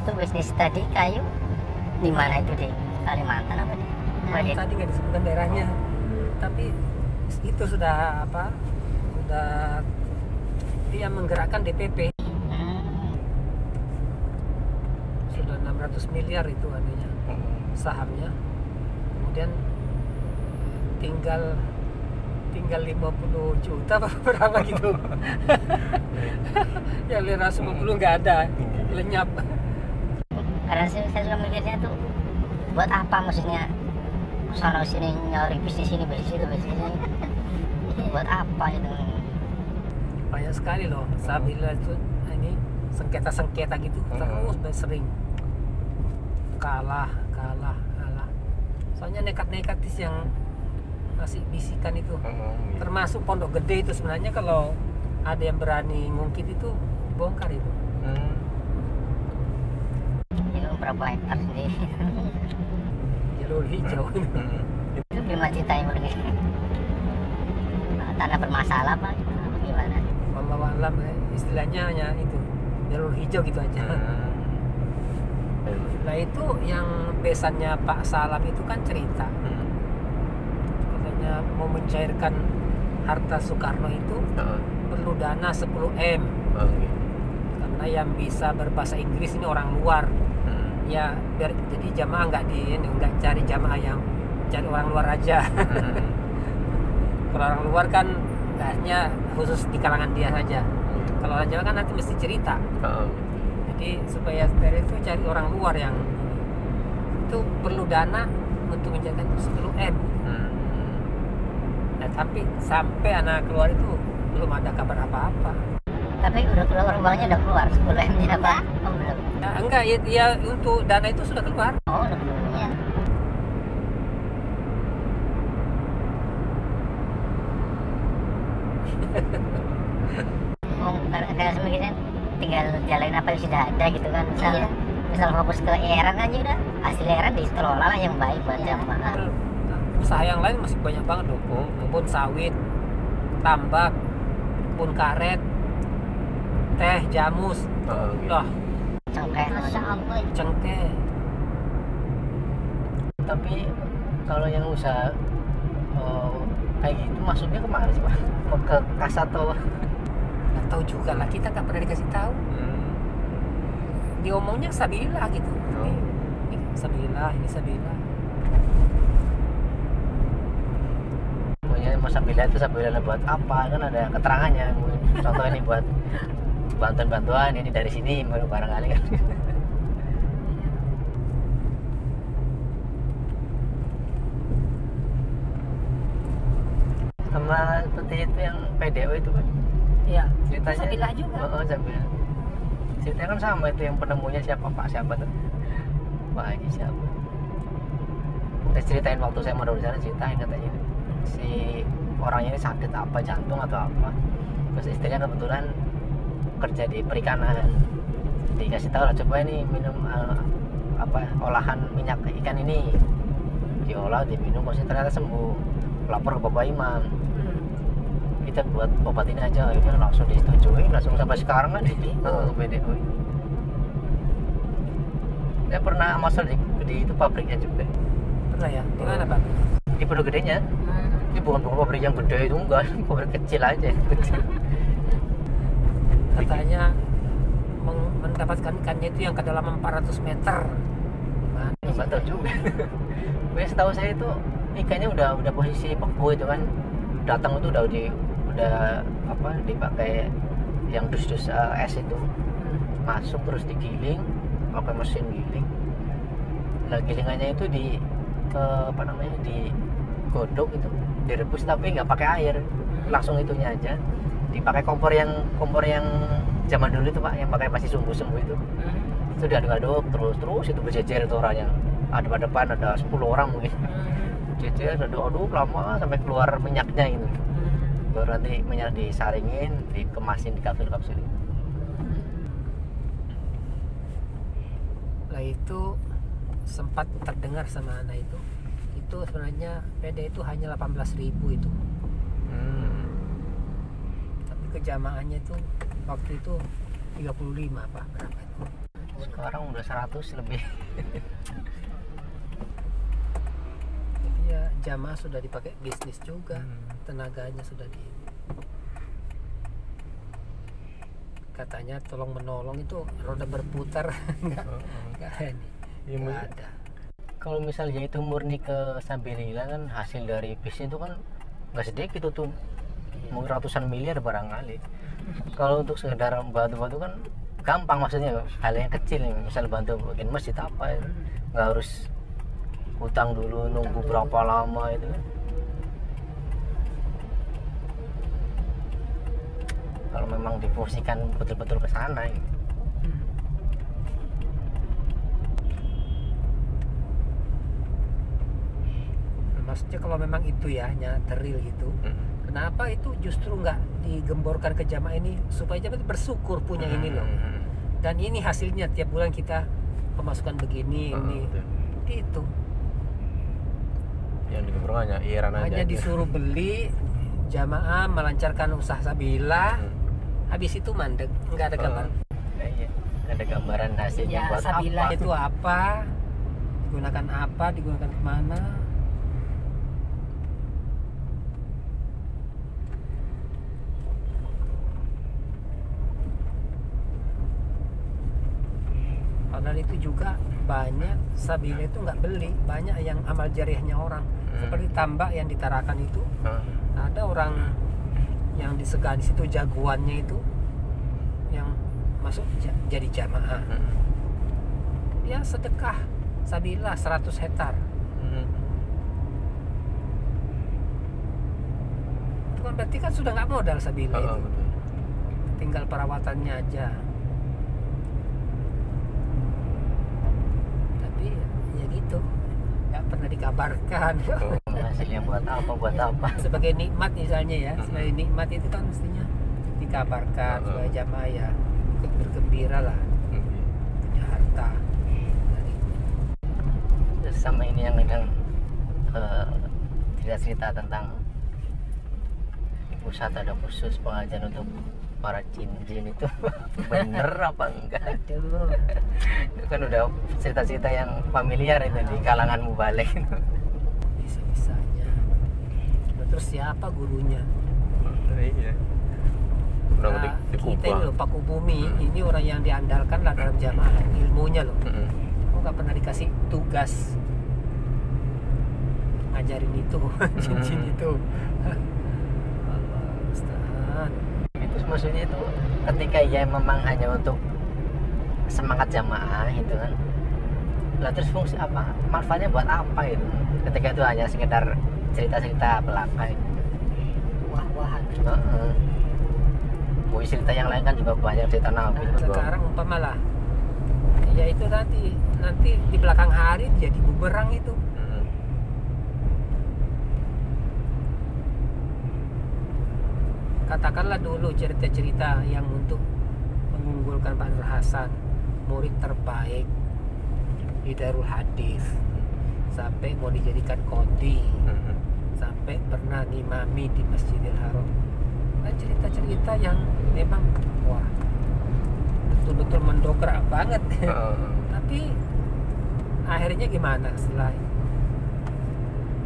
Itu bisnis tadi kayu di mana itu, di Kalimantan apa di? Tadi nggak disebutkan daerahnya, tapi itu sudah apa? Sudah dia menggerakkan DPP. Sudah 600 miliar itu adanya sahamnya. Kemudian tinggal 50 juta apa berapa gitu. Yang 550 nggak ada, lenyap. Karena saya suka mikirnya tuh buat apa, maksudnya sana sini nyari bisnis ini bisnis itu bisnis ini buat apa itu? Banyak sekali loh Sabila itu, ini sengketa gitu terus dan sering kalah. Soalnya nekat yang masih bisikan itu, termasuk Pondok Gede itu sebenarnya kalau ada yang berani ngungkit itu dibongkar itu. Itu berapa hektar sendiri? Jalur hijau. Itu gimana ceritanya pergi? Tanah bermasalah pak? Gimana? Wallahu alam, istilahnya hanya itu jalur hijau gitu aja. Nah itu yang besannya Pak Salam itu kan cerita, katanya mau mencairkan harta Soekarno itu perlu dana 10 M. Karena yang bisa berbahasa Inggris ini orang luar. Ya jadi jamaah nggak cari jamaah yang cari orang luar aja. Kalau orang luar kan hanya khusus di kalangan dia saja. Kalau orang Jawa kan nanti mesti cerita. Jadi supaya steril itu cari orang luar yang itu perlu dana untuk menjaga 10 M. Nah, tapi sampai anak keluar itu belum ada kabar apa-apa. Tapi udah keluar uangnya, udah keluar 10 M-nya apa? Oh belum. Nah, enggak ya untuk dana itu sudah keluar. Oh udah keluar ya. Karena sebenarnya tinggal jalanin apa yang sudah ada gitu kan, misal fokus ke Eran aja udah, hasil Eran dikelola lah yang baik buat jamaah. Usaha yang lain masih banyak banget loh, kebun sawit, tambak, kebun karet, teh, jamus, loh, cengkeh. Tapi kalau yang usaha kayak gitu masuknya kemana sih pak? Ke kas atau? Nggak tahu juga lah, kita nggak pernah dikasih tahu. Diomongnya Sabila gitu. Ini Sabila, ini Sabila. Pokoknya mau Sabila itu Sabila buat apa? Kan ada keterangannya. Contoh ini buat bantuan-bantuan, ini dari sini barangkali kan. Sama seperti itu yang PDO itu kan. Iya, Ceritanya Sabila juga. Sabila. Ceritanya kan sama itu, yang penemunya siapa tuh? Pak Haji siapa? Saya ceritain waktu saya mau di sana, ceritain katanya si orangnya ini sakit apa, jantung atau apa. Terus istrinya kebetulan kerja di perikanan. Dikasih tahu lah, coba ini minum olahan minyak ikan ini. Diolah, diminum, ternyata sembuh. Lapor ke Bapak Imam. Kita buat obat ini aja, ya langsung disetujui, langsung sampai sekarang kan BDO. Saya pernah masuk di itu pabriknya juga. Pernah ya? Di mana Pak? Di Pondok Gedenya. Ini bukan pabrik yang gede itu, enggak, pabrik kecil aja. Katanya mendapatkan ikannya itu yang kedalaman 400 meter. Mana? Nggak tahu juga. Setahu saya itu ikannya udah posisi beku itu kan, datang itu udah dipakai yang dus-dus es itu, masuk terus digiling pakai mesin giling. Nah gilingannya itu digodok itu, direbus tapi nggak pakai air, langsung itunya aja, dipakai kompor yang zaman dulu itu pak, yang pakai masih sumbu-sumbu itu diaduk-aduk terus itu berjejer itu orangnya, ada depan ada 10 orang mungkin. Jejer aduk lama sampai keluar minyaknya itu. Baru nanti minyak disaringin, dikemasin di kapsul-kapsul. Lah itu sempat terdengar sama anak itu sebenarnya PD itu hanya 18.000 itu. Tapi kejamaahnya itu waktu itu 35 Pak, berapa itu? Sekarang udah 100 lebih. Ya jamaah sudah dipakai bisnis juga, tenaganya sudah di, katanya tolong menolong itu roda berputar. Enggak ini nggak ada. Kalau misalnya itu murni ke sabilillah kan, hasil dari bisnis itu kan nggak sedikit tuh, mungkin ratusan miliar barangkali. Kalau untuk sekedar bantu-bantu kan gampang, maksudnya hal yang kecil nih, misal bantu bikin masjid apa itu nggak harus utang dulu, nunggu berapa lama itu. Kalau memang difungsikan betul-betul ke sana gitu. Maksudnya kalau memang itu ya nyata real gitu, kenapa itu justru nggak digemborkan ke jamaah ini supaya jamaah itu bersyukur punya ini loh, dan ini hasilnya tiap bulan kita pemasukan begini ini gitu. Yang digemborkan hanya iuran aja. Hanya disuruh beli, jamaah melancarkan usaha sabila, habis itu mandek, nggak ada gambar. Iya, nggak ada gambaran hasilnya Ya, buat sabila apa. itu apa, digunakan kemana. Padahal itu juga banyak sabila itu nggak beli, banyak yang amal jariahnya orang. Seperti tambak yang di Tarakan itu, ada orang yang disegani situ jagoannya itu yang masuk jadi jamaah. Dia sedekah sabila 100 hektar. Itu kan berarti kan sudah nggak modal sabila itu. Tinggal perawatannya aja. Tapi ya gitu, nggak pernah dikabarkan. Hasilnya buat apa. Sebagai nikmat misalnya ya, sebagai nikmat itu kan mestinya dikabarkan supaya jamaah ya ikut bergembira lah, punya harta. Terus sama ini yang kadang cerita tentang di pusat ada khusus pengajian untuk para jin-jin itu bener apa enggak? Aduh, Itu kan udah cerita-cerita yang familiar itu di kalangan mubalik itu. bisa-bisanya. Nah, terus siapa gurunya? Iya. Udah Nah, kita ini dikubah. loh Paku Bumi, ini orang yang diandalkan lah dalam jamaah, ilmunya loh. Kok nggak pernah dikasih tugas ngajarin itu, cincin itu. Allah Ustaz. Itu maksudnya itu ketika ya memang hanya untuk semangat jamaah itu kan, lah terus fungsi apa, manfaatnya buat apa itu ketika itu hanya sekedar cerita-cerita belaka itu. Wah-wahan. Cerita yang lain kan juga banyak, cerita Nabi Nah, juga. sekarang umpamalah ya itu nanti di belakang hari jadi bumerang itu. Katakanlah dulu cerita-cerita yang untuk mengunggulkan Pak Nur Hasan, murid terbaik di Darul Hadis, sampai mau dijadikan qadhi, sampai pernah ngimami di Masjidil Haram. Nah, cerita-cerita yang memang wah betul-betul mendongkrak banget. Tapi akhirnya gimana setelah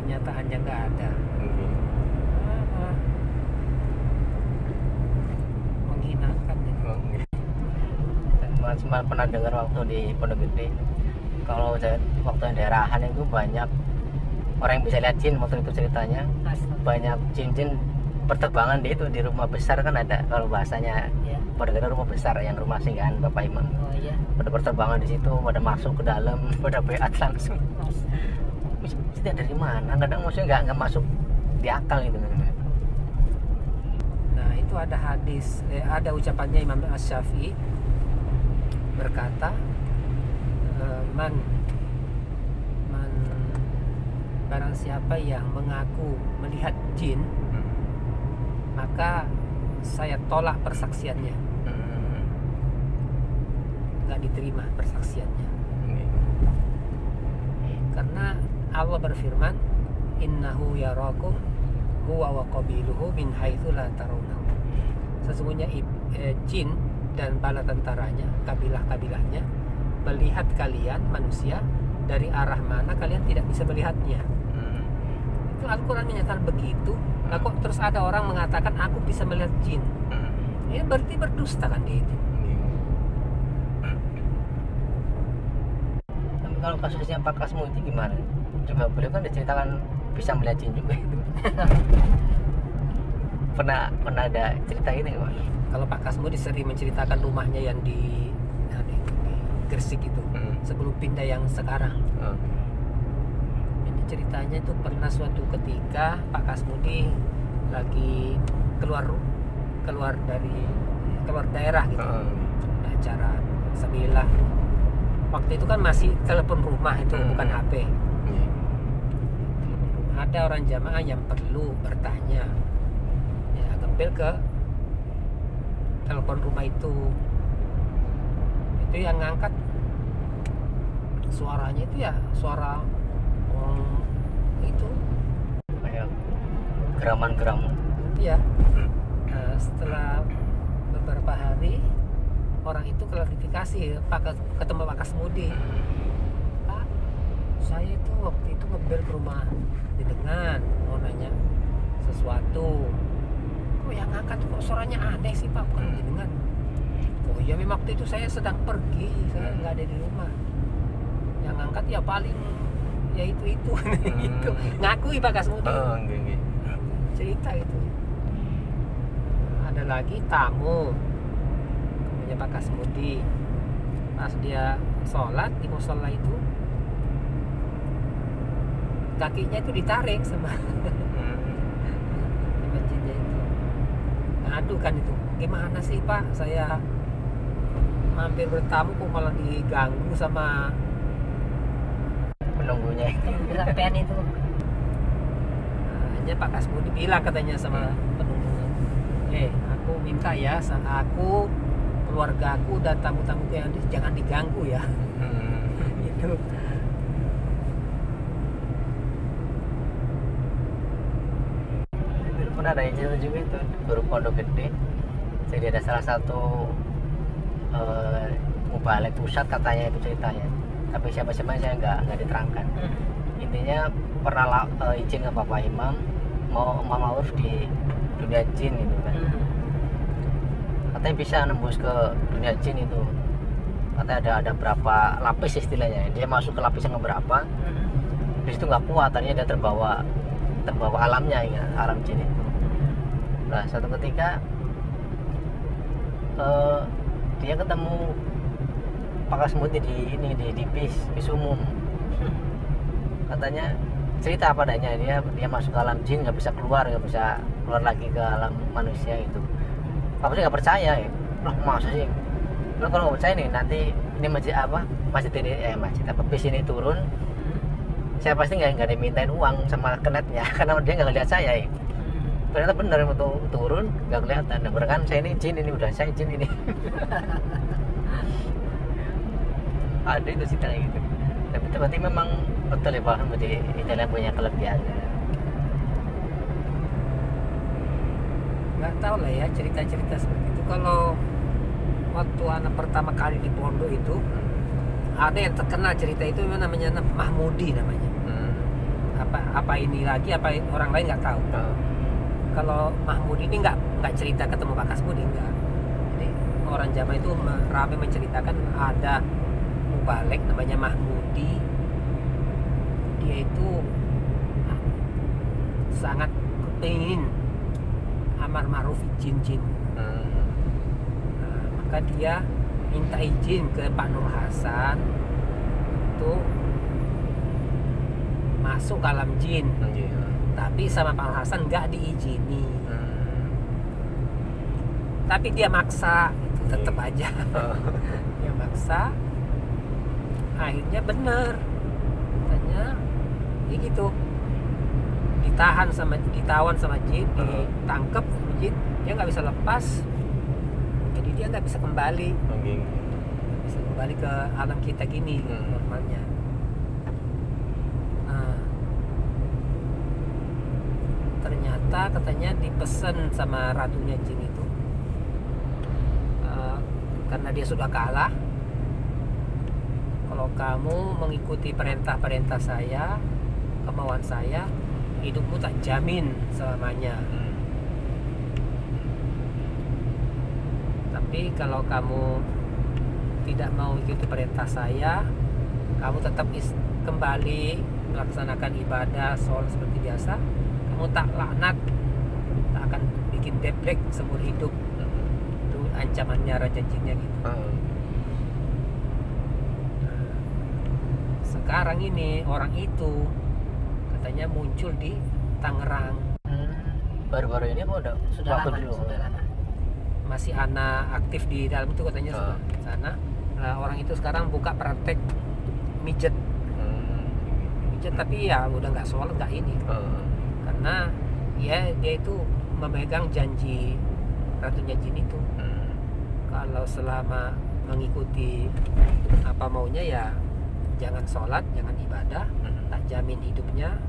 kenyataannya nggak ada. Menghinakan ya. Mas pernah dengar waktu di Pondok Gede, kalau waktu yang daerahan itu banyak orang yang bisa lihat jin, waktu itu ceritanya banyak jin-jin perterbangan di itu, di rumah besar kan ada, kalau bahasanya Ya. Pondok Gede rumah besar yang rumah singgahan Bapak Imam, Oh iya. pada perterbangan di situ, pada masuk ke dalam, pada beat langsung. Mesti dari mana? Kadang maksudnya nggak masuk di akal gitu. Nah itu ada hadis, ada ucapannya Imam Asy-Syafi'i berkata, man barang siapa yang mengaku melihat jin, maka saya tolak persaksiannya, nggak diterima persaksiannya. Karena Allah berfirman, innahu yarakum huwa wa qabiluhu min haitsu la tarawnahu. Sesungguhnya jin dan bala tentaranya, kabilah-kabilahnya melihat kalian manusia dari arah mana kalian tidak bisa melihatnya. Itu Al-Quran menyatakan begitu. Nah, kok terus ada orang mengatakan aku bisa melihat jin? Ya berarti berdusta kan dia itu. Tapi kalau kasusnya Pak Kasmudi gimana? Coba beliau kan diceritakan bisa melihat jin juga itu. pernah ada cerita ini Pak? Kalau Pak Kasmudi sering menceritakan rumahnya yang di Gresik itu, sebelum pindah yang sekarang. Ini ceritanya itu pernah suatu ketika Pak Kasmudi lagi keluar daerah gitu, ada acara Sabilah. Waktu itu kan masih telepon rumah itu, bukan HP. Ada orang jamaah yang perlu bertanya, ya ngambil ke telepon rumah itu yang ngangkat suaranya itu ya suara itu kayak geraman-geraman. Iya. Nah, setelah beberapa hari orang itu klarifikasi ketemu Pak Kasmudi. Pak, saya itu waktu itu ngebel ke rumah jenengan mau nanya sesuatu. Oh yang ngangkat kok suaranya aneh sih Pak, bukan jenengan. Oh iya memang waktu itu saya sedang pergi, saya nggak ada di rumah. Yang ngangkat ya paling ya itu itu ngakui Pak Kasmudi. Cerita itu. Ada lagi tamu namanya Pak Kasmudi. Pas dia sholat di musola itu kakinya itu ditarik sama jinnya itu. Aduh kan itu gimana sih Pak, saya mampir bertamu kok malah diganggu sama penunggunya Sampean itu. Hanya Pak Kasmudi bilang katanya sama penunggunya, aku minta ya, aku, keluargaku dan tamu-tamuku yang jangan diganggu ya. Itu. Pernah ada yang cerita juga itu baru Pondok Gede. Jadi ada salah satu mubalik pusat katanya itu ceritanya, tapi siapa-siapa saya nggak diterangkan. Intinya pernah izin ke Bapak Imam mau ma'ruf di dunia jin itu kan, katanya bisa nembus ke dunia jin itu, katanya ada berapa lapis istilahnya, dia masuk ke lapis yang berapa, di situ nggak kuat, tadinya dia terbawa alamnya ya, alam jin itu. Nah suatu ketika dia ketemu Pak Kasmudi di bis umum, katanya cerita apa adanya, dia masuk ke alam jin, nggak bisa keluar lagi ke alam manusia itu. Pak Kasmudi nggak percaya ya, loh masa sih, lo kalau nggak percaya nih nanti ini masjid bis ini turun, saya pasti nggak dimintain uang sama kenetnya karena dia nggak lihat saya ya. Ternyata benar waktu turun nggak kelihatan, nah, kan saya ini jin, ini udah saya jin ini. Ada itu sih kayak gitu. Tapi itu berarti memang betul ya Pak, berarti Italia punya kelebihan. Nggak tahu lah ya cerita-cerita seperti itu. Kalau waktu anak pertama kali di pondok itu ada yang terkenal cerita itu namanya Mahmudi namanya. Apa ini lagi, apa orang lain nggak tahu. Kalau Mahmud ini nggak cerita ketemu Pak Kasmudi, enggak. Jadi orang Jawa itu ramai menceritakan ada mubalik namanya Mahmudi. Dia itu sangat kepingin amar ma'ruf jin-jin. Nah, maka dia minta izin ke Pak Nur Hasan untuk masuk ke alam jin. Tapi sama Pak Nur Hasan nggak diizini. Tapi dia maksa, itu tetap aja. Dia maksa. Akhirnya benar. Katanya ya gitu. Ditawan sama jin, ditangkap sama jin, dia nggak bisa lepas. Jadi dia nggak bisa kembali. Bisa kembali ke alam kita gini normalnya. Ternyata katanya dipesan sama ratunya jin itu, karena dia sudah kalah, Kalau kamu mengikuti perintah-perintah saya, kemauan saya, hidupmu tak jamin selamanya. Tapi kalau kamu tidak mau ikuti perintah saya, kamu tetap kembali melaksanakan ibadah, sholat seperti biasa, kamu tak laknat, tak akan bikin deprek seumur hidup. Itu ancamannya Raja Jinnya gitu. Sekarang ini orang itu katanya muncul di Tangerang. Baru-baru ini apa udah Sudah lama, dulu? sudah lama. Masih anak aktif di dalam itu katanya sudah sana. Nah, orang itu sekarang buka praktek mijet. Mijet tapi ya udah nggak sholat, nggak ini. Karena ya dia itu memegang janji Ratunya Jin itu. Kalau selama mengikuti apa maunya ya jangan sholat, jangan ibadah, tak jamin hidupnya.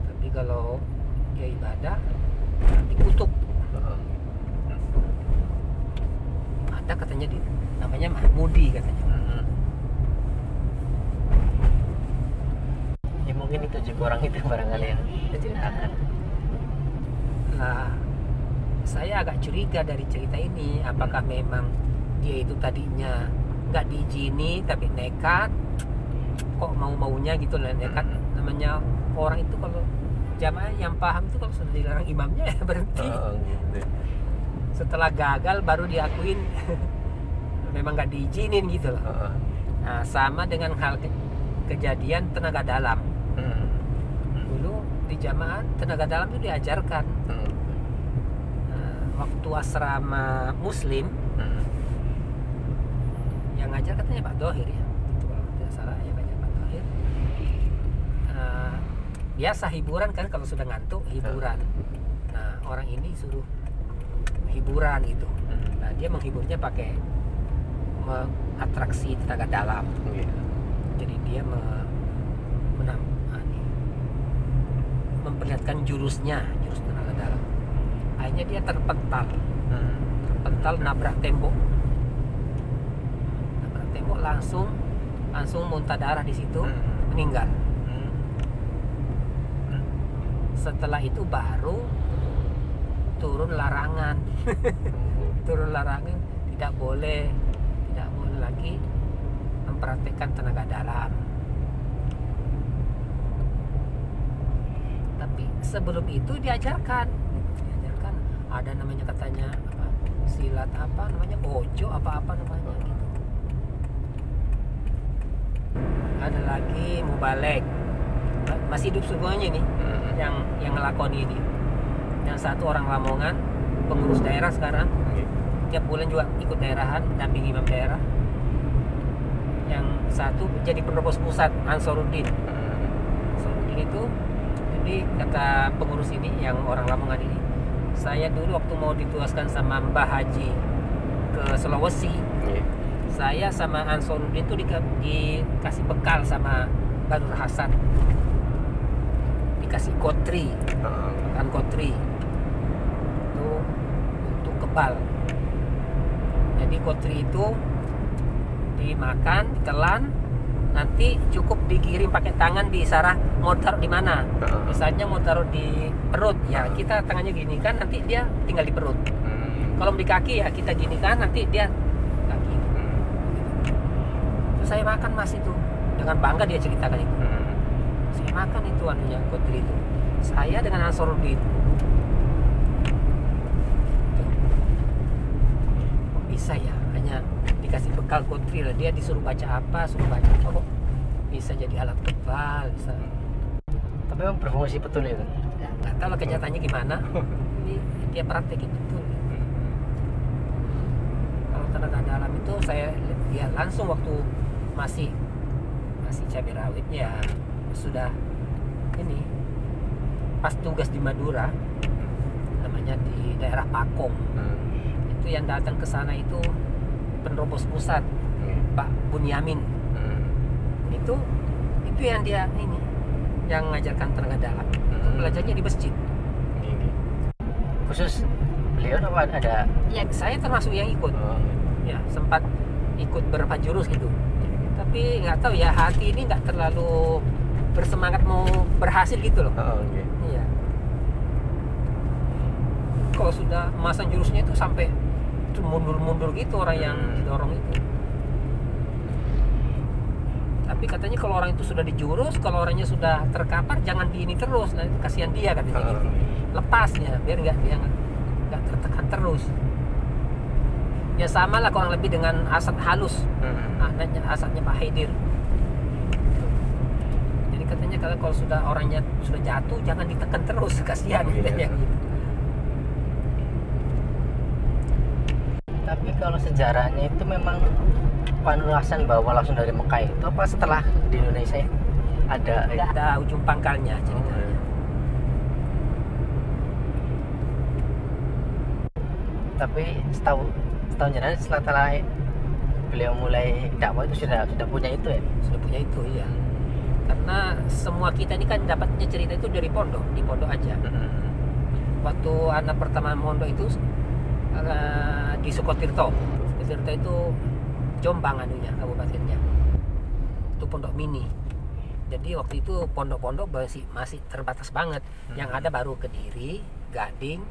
Tapi kalau dia ibadah nanti kutuk. Ada katanya namanya Mahmudi katanya. Ya mungkin itu juga orang itu barangkali yang diceritakan. Nah, saya agak curiga dari cerita ini, apakah memang dia itu tadinya nggak diizini tapi nekat, kok mau-maunya gitu lah, nekat. Namanya orang itu kalau jamaah yang paham itu kalau sudah dilarang imamnya ya berhenti. Setelah gagal baru diakuin memang nggak diizinin gitu loh. Nah, sama dengan hal kejadian tenaga dalam. Dulu di jamaah tenaga dalam itu diajarkan. Waktu asrama Muslim yang ngajar katanya Pak Dohir ya, itu kalau tidak salah ya, banyak Pak Dohir. Biasa hiburan kan, kalau sudah ngantuk hiburan. Nah, orang ini suruh hiburan gitu. Nah, dia menghiburnya pakai mengatraksi tenaga dalam. Jadi dia memperlihatkan jurus tenaga dalam. Akhirnya dia terpental nabrak tembok langsung muntah darah di situ, meninggal. Setelah itu baru turun larangan tidak boleh lagi mempraktekkan tenaga dalam. Tapi sebelum itu diajarkan ada namanya katanya silat apa namanya, ojo apa namanya gitu. Ada lagi mubalek, masih hidup semuanya nih yang ngelakoni ini. Yang satu orang Lamongan, pengurus daerah sekarang, tiap bulan juga ikut daerahan, dampingi imam daerah. Yang satu jadi penerobos pusat, Ansaruddin itu. Jadi kata pengurus ini yang orang Lamongan ini, saya dulu waktu mau ditugaskan sama Mbah Haji ke Sulawesi, saya sama Ansaruddin itu dikasih bekal sama Badur Hasan, dikasih kotri, makan kotri itu untuk kebal. Jadi kotri itu dimakan, ditelan, nanti cukup digiring pakai tangan, diisarah mau taruh di mana. Misalnya mau taruh di perut, ya kita tangannya gini kan, nanti dia tinggal di perut. Kalau di kaki ya kita gini kan, nanti dia kaki. Terus saya makan mas itu, dengan bangga dia ceritakan itu. Saya makan itu anunya, kotri itu. Saya dengan Ansaruddin. Kok bisa ya, hanya dikasih bekal kotri lah, dia disuruh baca apa, kok bisa jadi alat kebal, bisa. Tapi memang berfungsi betul itu. Nggak tahu lah kenyataannya gimana. Ini dia praktekin betul. Kalau tenaga dalam itu saya lihat langsung waktu masih cabai rawit ya, sudah ini pas tugas di Madura, namanya di daerah Pakong. Itu yang datang ke sana itu penerobos pusat, Pak Bunyamin. Itu yang dia ini yang mengajarkan tenaga dalam. Itu belajarnya di masjid. Khusus beliau apa ada? Ya saya termasuk yang ikut. Ya sempat ikut beberapa jurus gitu. Tapi nggak tahu ya, hati ini nggak terlalu bersemangat mau berhasil gitu loh. Oke. Iya. Kalau sudah memasang jurusnya itu sampai mundur-mundur gitu orang yang didorong itu. Tapi katanya kalau orang itu sudah dijurus, kalau orangnya sudah terkapar, jangan di ini terus, nanti kasihan dia katanya gitu. Lepasnya biar dia nggak tertekan terus. Ya sama lah kurang lebih dengan Asad Halus, anaknya Asadnya Pak Haidir. Jadi katanya kalau sudah orangnya sudah jatuh, jangan ditekan terus, kasihan katanya gitu. Tapi kalau sejarahnya itu memang Pak Nur Hasan bawa langsung dari Mekah itu apa setelah di Indonesia ada? Nggak ada ujung pangkalnya ceritanya. Tapi setahun jalan setelah beliau mulai dakwah itu sudah punya itu ya? Sudah punya itu, iya. Karena semua kita ini kan dapatnya cerita itu dari pondok, di pondok aja. Waktu anak pertama mondok itu di Sukotirto. Sukotirto itu Jombang anunya, kabupatennya. Itu pondok mini. Jadi waktu itu pondok-pondok masih terbatas banget. Yang ada baru Kediri, Gading.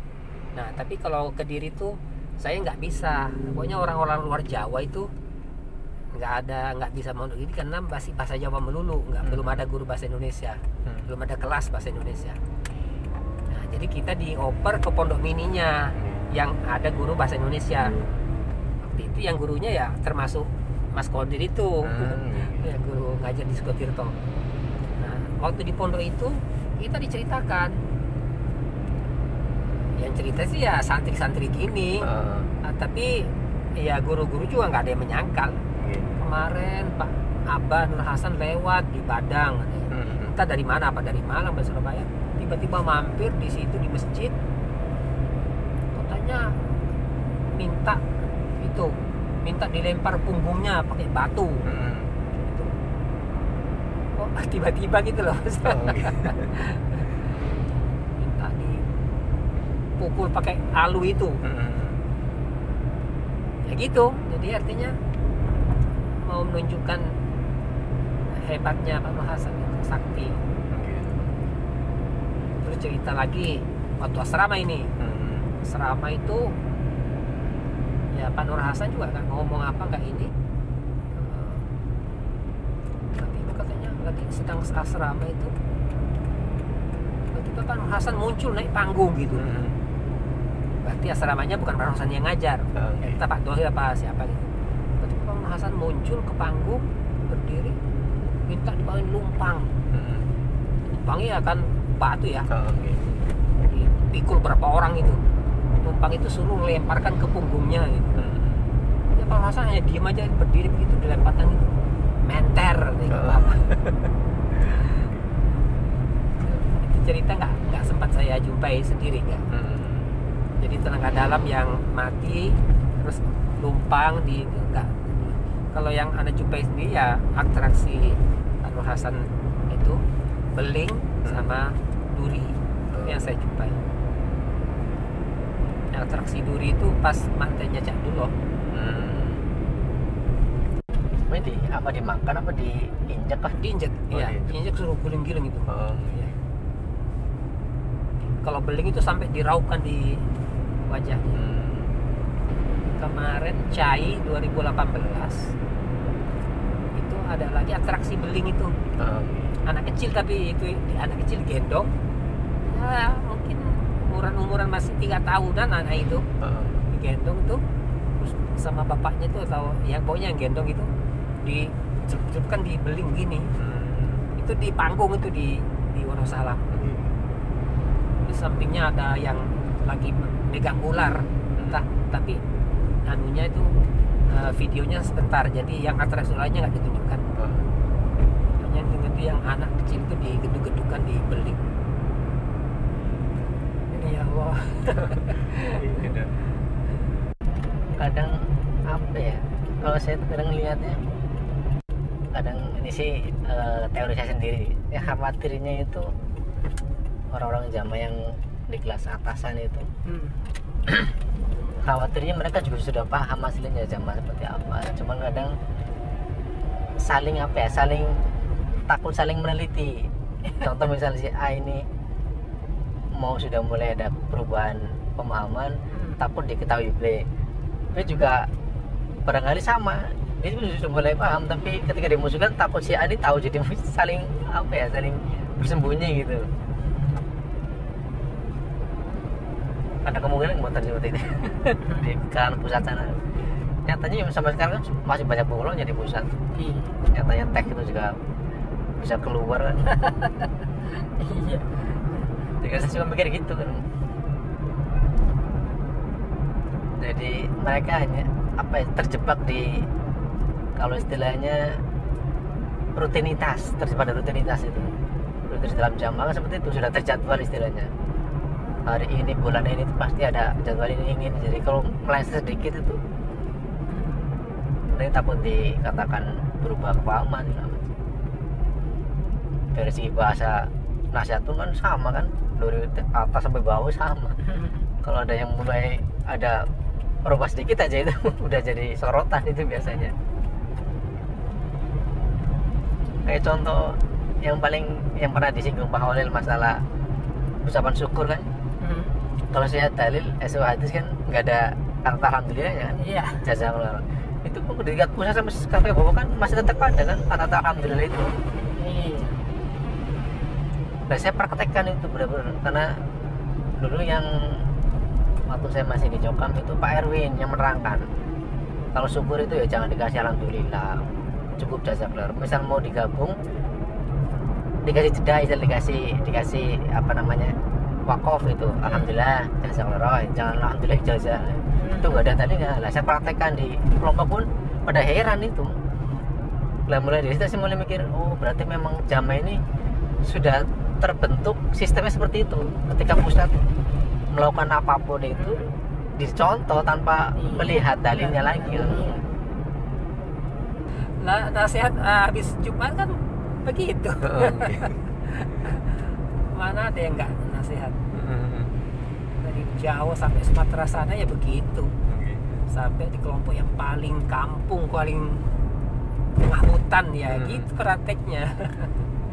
Nah, tapi kalau Kediri itu saya nggak bisa. Pokoknya orang-orang luar Jawa itu nggak bisa mondok ini karena masih bahasa Jawa melulu, belum ada guru bahasa Indonesia, belum ada kelas bahasa Indonesia. Nah, jadi kita dioper ke pondok mininya yang ada guru bahasa Indonesia. Waktu itu yang gurunya ya termasuk Mas Kodir itu, ya guru ngajar di Sukotirto. Nah, waktu di pondok itu kita diceritakan, yang cerita sih ya santri-santri gini, tapi ya guru-guru juga nggak ada yang menyangkal. Kemarin Pak Abah Nur Hasan lewat di Padang, entah dari mana, apa dari Malang, dari Surabaya, tiba-tiba mampir di situ di masjid, katanya minta dilempar punggungnya pakai batu. Oh, tiba-tiba gitu loh. Minta dipukul pakai alu itu. Ya gitu. Jadi artinya mau menunjukkan hebatnya Pak Nur Hasan itu, sakti. Terus cerita lagi waktu asrama ini. Asrama itu ya Pak Nur Hasan juga nggak ngomong apa, nggak ini. Tapi itu katanya lagi sedang asrama itu, tiba-tiba Pak Nur Hasan muncul naik panggung gitu. Berarti asramanya bukan Pak Nur Hasan yang ngajar, kita Pak Dohir apa siapa gitu. Tiba-tiba Pak Nur Hasan muncul ke panggung, berdiri, minta dibawain lumpang. Lumpangnya kan batu ya, dipikul berapa orang itu. Lumpang itu suruh lemparkan ke punggungnya gitu. Ya Pak Nur Hasan hanya diem aja, berdiri begitu, dilemparkan gitu. Menter gitu. Itu cerita nggak sempat saya jumpai sendiri nggak. Jadi tenaga dalam yang mati terus lumpang di enggak. Kalau yang Anda jumpai sendiri ya atraksi Pak Nur Hasan itu beling sama duri. Itu yang saya jumpai. Atraksi duri itu pas mantainya Cak Duloh. Ini apa dimakan apa diinjak kah? Diinjak, iya. Diinjak suruh guling-giling itu. Ya. Kalau beling itu sampai diraupkan di wajahnya. Kemarin CAI 2018 itu ada lagi atraksi beling itu. Anak kecil, tapi itu anak kecil gendong. Ya mungkin umuran masih 3 tahunan anak itu. Digendong tuh terus sama bapaknya tuh, atau yang pokoknya yang gendong itu dicelupkan di beling gini. Itu di panggung itu di Wonosalam. Di sampingnya ada yang lagi megang ular, tapi anunya itu videonya sebentar, jadi yang atraksi ularnya nggak ditunjukkan. Hanya itu yang anak kecil itu digeduk-gedukan di beling. Ini ya Allah. Kadang apa ya, kalau saya tuh kadang lihatnya, kadang ini sih teori saya sendiri ya, khawatirnya itu orang-orang Jawa yang di kelas atasan itu khawatirnya mereka juga sudah paham aslinya Jawa seperti apa, cuman kadang saling takut saling meneliti. Contoh misalnya si A ini sudah mulai ada perubahan pemahaman, takut diketahui B juga barangkali sama, dia sudah mulai paham, tapi ketika dimusuhkan takut si A ini tahu, jadi saling bersembunyi gitu. Ada kemungkinan motor seperti itu di kalangan pusat sana. Nyatanya sampai sekarang kan masih banyak bolong jadi pusat. Nyatanya tech itu juga bisa keluar kan. Iya. Jadi saya cuma mikir gitu kan. Jadi mereka hanya terjebak di, kalau istilahnya rutinitas, terjebak di rutinitas itu. Rutinitas dalam jam seperti itu sudah terjadwal istilahnya. Hari ini, bulan ini pasti ada jadwal ini. Jadi kalau meleset sedikit itu, ini takut dikatakan berubah kepahaman. Dari segi bahasa nasihat pun kan sama kan, dari atas sampai bawah sama. Kalau ada yang mulai ada berubah sedikit aja itu udah jadi sorotan itu biasanya. Kayak contoh yang pernah disinggung Pak Holil masalah ucapan syukur kan. Kalau saya dalil hadis kan nggak ada kata alhamdulillah ya kan. Iya. Jazakallah. Itu pun dekat pusat sama kafe bawa kan masih tetap ada kan kata alhamdulillah itu. Iya. Nah saya praktekkan itu benar-benar, karena dulu yang waktu saya masih di Jokam itu Pak Erwin yang menerangkan kalau syukur itu ya jangan dikasih alhamdulillah, cukup jazakallah. Misal mau digabung dikasih jeda, dikasih wakaf itu alhamdulillah jazakallah, jangan alhamdulillah jazak. Itu nggak ada tadinya. Lah saya praktekkan di kelompok pun pada heran itu. Lah mulai dari situ saya mulai mikir, oh berarti memang jamaah ini sudah terbentuk sistemnya seperti itu. Ketika pusat melakukan apapun itu dicontoh tanpa melihat dalilnya lagi. Lah nasihat habis Jumat kan begitu. Mana ada yang enggak nasihat? Dari Jawa sampai Sumatera sana ya begitu. Sampai di kelompok yang paling kampung, paling tengah hutan ya gitu prakteknya.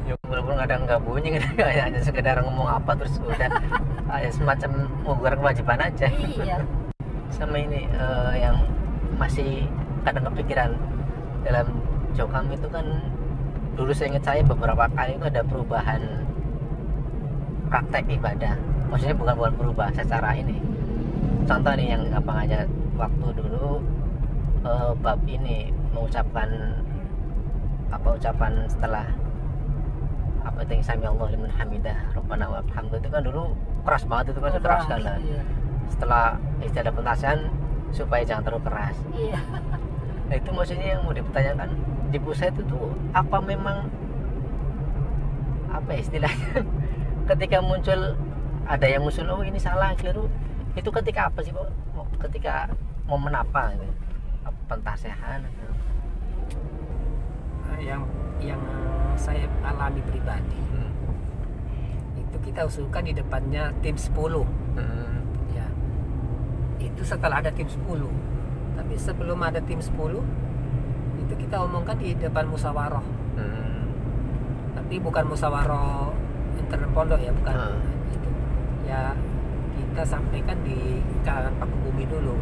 Ya walaupun kadang nggak bunyi, hanya sekedar ngomong apa terus udah ya semacam mengukur kewajiban aja. Iya. Sama ini yang masih kadang kepikiran dalam Jokam itu kan, dulu saya ingat saya beberapa kali itu ada perubahan praktek ibadah. Maksudnya bukan berubah secara ini. Contoh nih yang gampang aja, waktu dulu bab ini mengucapkan ucapan setelah itu yang sami Allahu liman hamidah rabbana wa bihamdihi, itu kan dulu keras banget, itu kan keras kan. Iya. Setelah istilah penasihan supaya jangan terlalu keras. Iya. Nah itu maksudnya yang mau dipertanyakan di pusat itu tuh apa memang istilahnya ketika muncul ada yang muncul, oh ini salah keliru, itu ketika apa sih Pak? Ketika momen apa gitu? Pentasihan atau yang saya alami pribadi itu kita usulkan di depannya tim 10 ya, itu setelah ada tim 10, tapi sebelum ada tim 10 itu kita omongkan di depan musyawarah, tapi bukan musyawarah internal pondok ya, bukan itu ya, kita sampaikan di kalangan Paku Bumi dulu.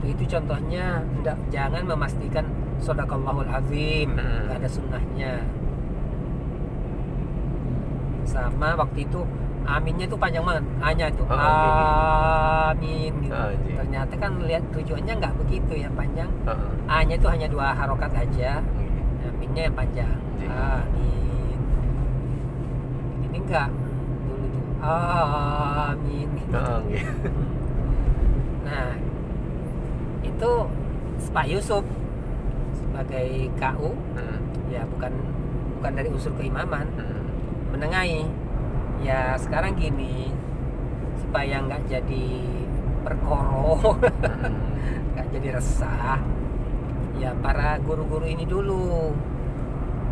Itu contohnya, jangan memastikan Shadaqallahul Azim, nggak ada sunnahnya. Sama waktu itu aminnya itu panjang banget, hanya itu amin gitu. Ternyata kan lihat tujuannya nggak begitu ya, panjang. A-nya itu hanya 2 harokat aja, aminnya yang panjang. Amin. Ini enggak, dulu tuh amin. Nah itu Pak Yusuf sebagai KU ya, bukan dari unsur keimaman, menengahi ya. Sekarang gini, supaya nggak jadi perkoro, nggak jadi resah ya, para guru-guru ini dulu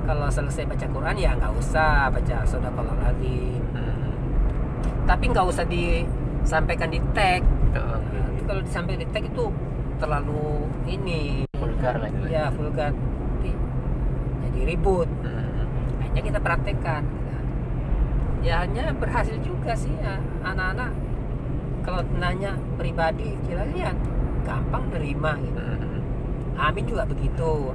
kalau selesai baca Quran ya nggak usah baca Shadaqallahul Azim, tapi nggak usah disampaikan di tag. Kalau disampaikan di tag itu terlalu ini vulgar lah gitu. Ya vulgar, jadi ribut. Hanya kita praktekkan. Ya hanya berhasil juga sih ya. Anak-anak kalau nanya pribadi ya gampang nerima gitu. Amin juga begitu.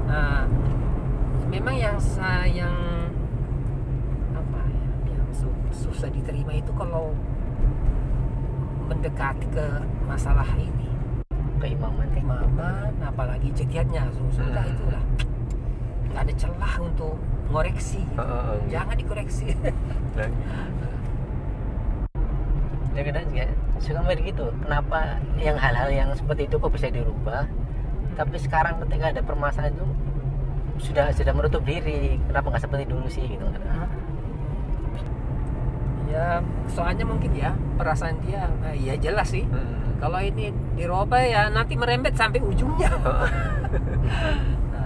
Nah, memang yang apa ya, yang susah diterima itu kalau mendekati ke masalah ini, keimaman, apalagi jihadnya sudah itulah nggak ada celah untuk ngoreksi. Jangan dikoreksi. Ya kadang juga suka mikir gitu, kenapa yang hal-hal yang seperti itu kok bisa dirubah, tapi sekarang ketika ada permasalahan itu sudah menutup diri, kenapa nggak seperti dulu sih gitu kan? Ya soalnya mungkin ya perasaan dia, ya jelas sih. Kalau ini dirubah ya nanti merembet sampai ujungnya.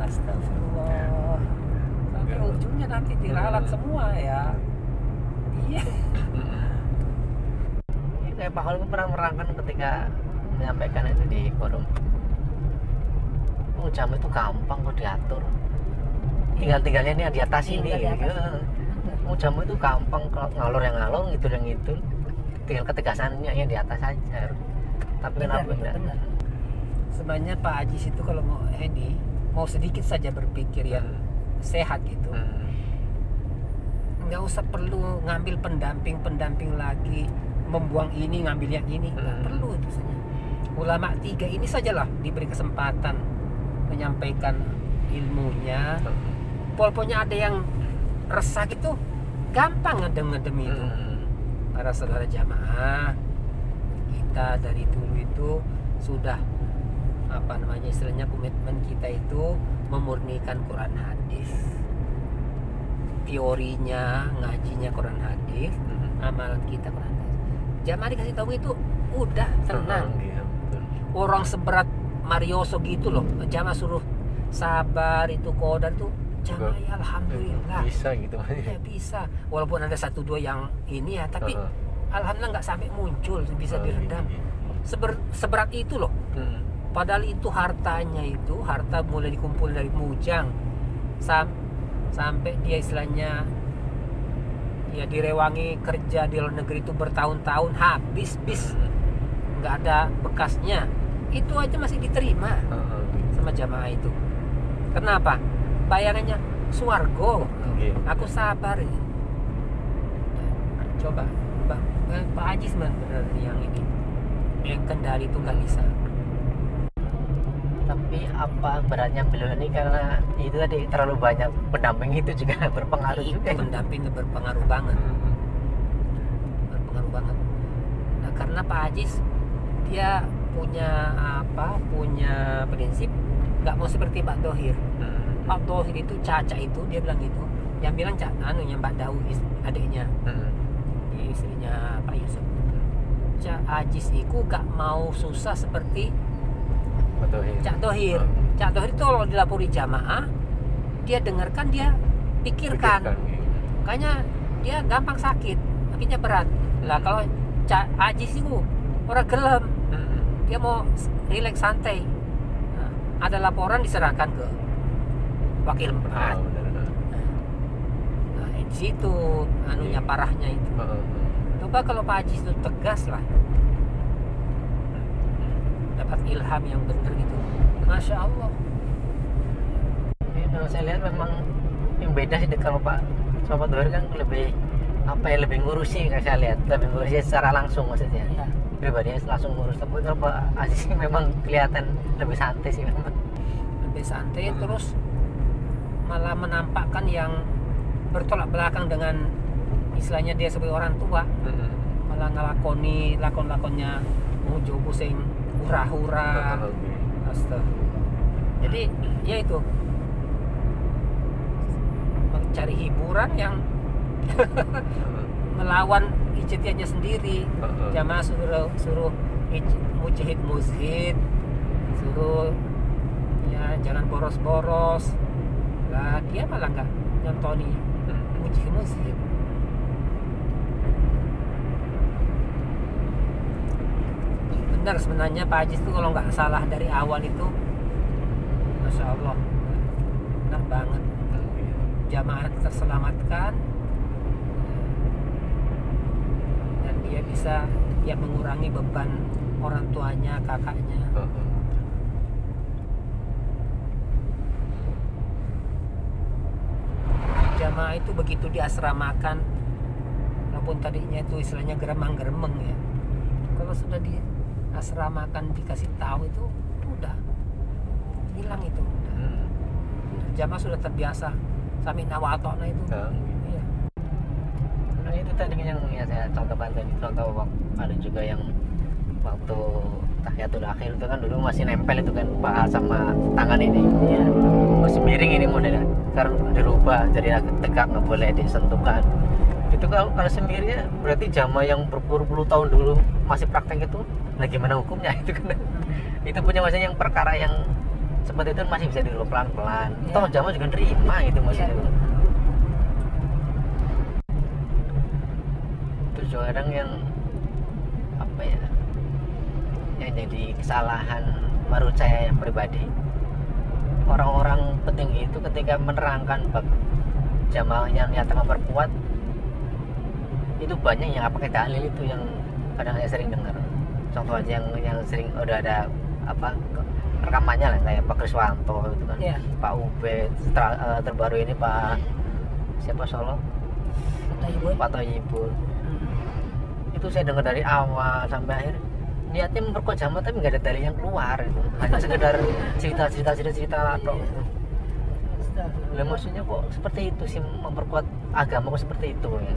Astagfirullah, sampai ujungnya nanti diralat semua ya. Iya. Kayak Pak Holil pernah merangkan ketika menyampaikan itu di forum. Jam itu gampang kok diatur. Tinggalnya ini di atas ini. Jam itu gampang, ngalor yang ngalor, gitu yang itu. Tinggal ketegasannya yang di atas aja. Tapi kenapa enggak? Sebenarnya Pak Ajis itu kalau mau sedikit saja berpikir yang sehat gitu. Nggak usah perlu ngambil pendamping lagi, membuang ini ngambil yang ini, nggak perlu itu saja. Ulama 3 ini sajalah diberi kesempatan menyampaikan ilmunya. Pokoknya ada yang resah gitu, gampang ngedem itu. Para saudara jamaah kita dari dulu itu sudah istilahnya komitmen kita itu memurnikan Quran hadis. Teorinya ngajinya Quran hadis, amalan kita Quran hadis. Jamaah dikasih tahu itu udah tenang. Orang seberat Marioso gitu loh, jamaah suruh sabar itu kodar tuh jamaah ya alhamdulillah bisa gitu ya bisa, walaupun ada 1-2 yang ini ya, tapi alhamdulillah nggak sampai muncul, bisa diredam. Seberat itu loh. Padahal itu harta mulai dikumpul dari Mujang sampai dia istilahnya ya direwangi kerja di luar negeri itu bertahun-tahun, habis nggak ada bekasnya, itu aja masih diterima sama jamaah itu. Kenapa? Bayangannya swargo, aku sabar ini. Coba Pak Haji benar yang ini, yang kendali itu nggak bisa. Tapi apa beratnya beliau ini karena itu tadi terlalu banyak pendamping itu juga berpengaruh juga. Pendamping berpengaruh banget. Nah, karena Pak Haji dia punya prinsip nggak mau seperti Pak Dohir. Pak Dohir itu Caca itu dia bilang gitu. Yang bilang yang Mbak Dau adiknya, istrinya Pak Yusuf. Ajis itu gak mau susah seperti Cak Dohir. Cak Dohir itu kalau dilapori jamaah, dia dengarkan, dia pikirkan. Makanya dia gampang sakit, akhirnya berat. Lah kalau Cak Ajis itu orang gelem, dia mau rileks santai. Nah, ada laporan diserahkan ke wakil empat. Nah, di situ parahnya itu. Coba kalau Pak Haji itu tegas lah, dapat ilham yang benar gitu, Masya Allah. Kalau saya lihat memang yang beda sih kalau Pak Dohir kan lebih ngurusi, kan saya lihat lebih ngurusi secara langsung, maksudnya pribadinya langsung ngurus. Tapi kalau Pak Aziz memang kelihatan lebih santai sih, memang lebih santai. Terus malah menampakkan yang bertolak belakang dengan istilahnya dia sebagai orang tua, malah ngelakoni lakon-lakonnya mujo pusing hura-hura. Jadi ya itu mencari hiburan yang melawan ijtihadnya sendiri. Jamaah suruh mujahid muzhid, suruh ya jangan boros-boros, lah dia malah nggak nyontoni mujahid muzhid. benar sebenarnya Pak Haji itu kalau nggak salah dari awal itu, Masya Allah, benar banget. Jamaah terselamatkan dan dia bisa mengurangi beban orang tuanya, kakaknya. Jamaah itu begitu diasramakan, walaupun tadinya itu istilahnya geremang-geremeng ya, kalau sudah diasramakan, dikasih tahu itu udah hilang itu. Jamaah sudah terbiasa sami'na wa ata'na itu. Iya. Nah itu tadi yang saya contohkan tadi, contoh ada juga yang waktu tahiyatul akhir itu kan dulu masih nempel itu kan paha sama tangan ini, ya masih miring ini modelnya. Sekarang dirubah jadi agak tegak, nggak boleh disentuhkan. Itu kalau sendirinya berarti jamaah yang berpuluh-puluh tahun dulu masih praktek itu, nah gimana hukumnya itu kan? Itu punya maksudnya yang perkara yang seperti itu masih bisa dulu pelan-pelan. Ya. Toh jamaah juga nerima gitu maksudnya. Ya. Terus juga kadang yang apa ya, yang jadi kesalahan menurut saya yang pribadi, orang-orang petinggi itu ketika menerangkan bab jamaah yang nyata memperkuat itu banyak yang apa kayak dalil itu yang kadang saya sering dengar. Contoh aja yang sering udah ada apa rekamannya lah, kayak Pak Kriswanto itu kan, Yeah. Pak Ubed, terbaru ini Pak siapa Solo, Pak Thayyibul. Itu saya dengar dari awal sampai akhir niatnya memperkuat jamaah tapi nggak ada dalil yang keluar itu. Hanya sekedar cerita atau lah, maksudnya kok seperti itu sih, memperkuat agama kok seperti itu ya.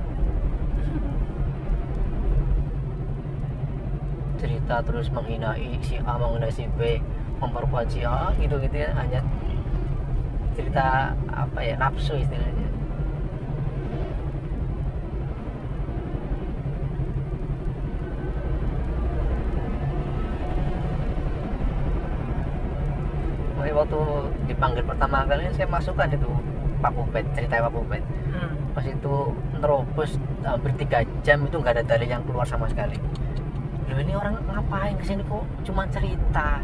Cerita terus menghina si A, menghina si B, memperkuat si A gitu ya, hanya cerita apa ya, nafsu istilahnya. Waktu dipanggil pertama kali saya masukkan itu Pak Pupet, cerita Pak Pupet. Pas itu nerobos hampir 3 jam itu nggak ada dalil yang keluar sama sekali. Loh, ini orang ngapain kesini kok cuma cerita,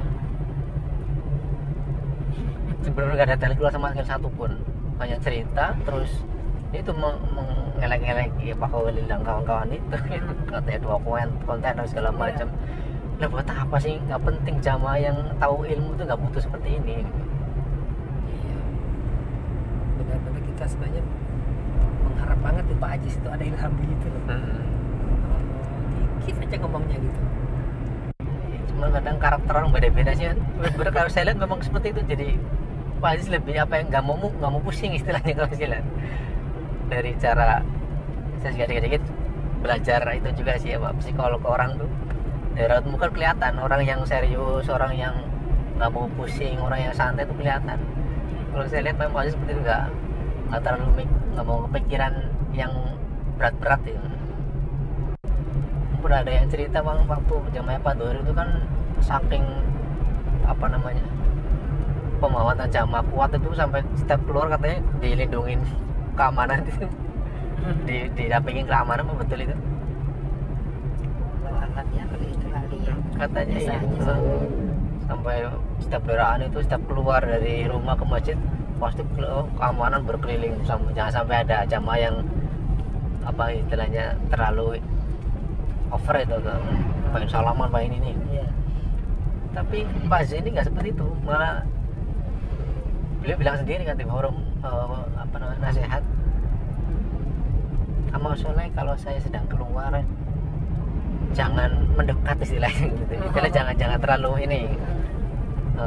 sebenarnya nggak ada dalil keluar sama sekali satu pun, hanya cerita. Terus itu mengelek-elek ya Pak Khalil dan kawan-kawan itu katanya 2 konten dan segala macam. Nah buat apa sih, nggak penting, jamaah yang tahu ilmu itu nggak butuh seperti ini. Iya, benar-benar kita sebenarnya mengharap banget tuh Pak Haji itu ada ilham gitu loh. Dikit aja ngomongnya gitu. Cuma kadang karakter orang beda-beda sih. Kalau saya lihat memang seperti itu. Jadi Pak Haji lebih apa yang nggak mau pusing istilahnya kalau saya lihat. Dari cara saya juga dikit-dikit belajar itu juga sih ya Pak, psikolog orang tuh. Dari raut muka kelihatan orang yang serius, orang yang nggak mau pusing, orang yang santai itu kelihatan. Kalau saya lihat memang Aziz seperti itu, nggak terlalu nggak mau kepikiran yang berat-berat ya. Pernah ada yang cerita bang, waktu jamaah Pak Dohir itu kan saking apa namanya pemawatan jamaah kuat itu sampai setiap keluar katanya dilindungin keamanan itu, didampingin keamanan, betul itu? Katanya iya, sampai setiap kendaraan itu setiap keluar dari rumah ke masjid pasti keamanan berkeliling, jangan sampai ada jamaah yang apa istilahnya terlalu over itu, pengen salaman, pengen ini. Iya. Tapi Pak Haji ini nggak seperti itu, malah beliau bilang sendiri kan di forum apa namanya nasihat, amal soleh kalau saya sedang keluar jangan mendekat istilahnya gitu. Istilahnya jangan terlalu ini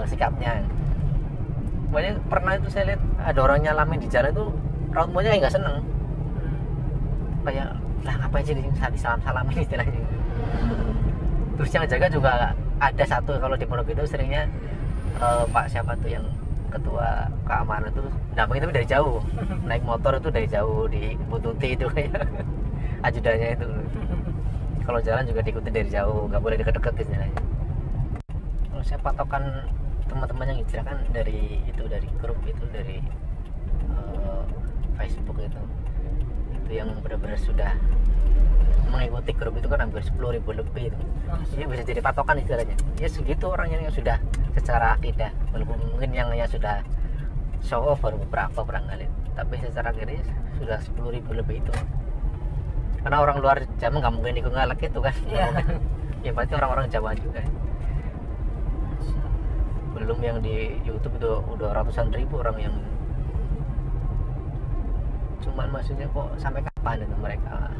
sikapnya. Makanya pernah itu saya lihat ada orang nyalamin di jalan itu, raut muanya nggak seneng, kayak lah ngapain sih salam-salamin istilahnya. Terus yang jaga juga ada satu, kalau di pondok itu seringnya Pak siapa tuh yang ketua keamanan itu dampingin tapi dari jauh, naik motor itu dari jauh, dibututi itu kayak ajudannya itu. Kalau jalan juga diikuti dari jauh, nggak boleh deket-deket istilahnya. Kalau saya patokan teman-teman yang hijrah kan dari grup itu, dari Facebook itu yang benar-benar sudah mengikuti grup itu kan hampir 10.000 lebih itu. Jadi bisa jadi patokan istilahnya. Ya segitu orang yang sudah secara akidah, walaupun mungkin yang sudah show off baru beberapa barangkali, tapi secara akidah sudah 10.000 lebih itu. Karena orang luar Jawa nggak mungkin ikut ngalek itu kan. Iya. Ya pasti orang-orang Jawa juga. Belum yang di YouTube itu udah ratusan ribu orang yang, cuman maksudnya kok sampai kapan itu mereka